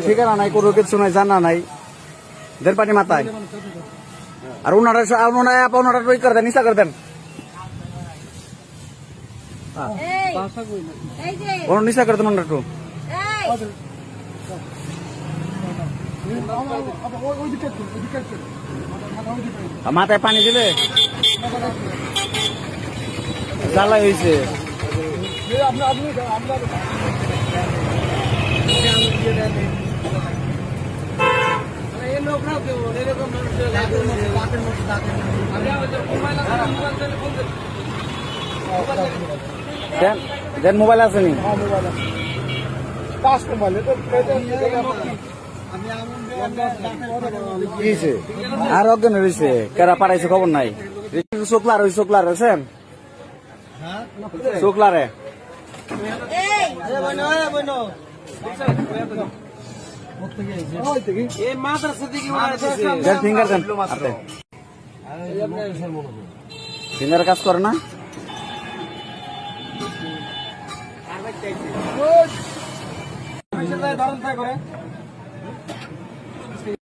ঠিকানা নাই, কোনো কিছু নাই, জানা নাই, দেড় পাটি মাথায়। আর ওনারা ওই করে দেন, নিশা করে দেন, নিশা করে দেন ওনারা একটু। মাথায় পানি দিলে জ্বালাই হয়েছে। দেন মোবাইল আছে নি? আর অজ্ঞান রয়েছে, কেরা পাঠাইছে খবর নাই। শুক্লার ওই শুক্লার আছেন, শুক্লারে ফিঙ্গার দেন, ফিঙ্গার কাজ করে না।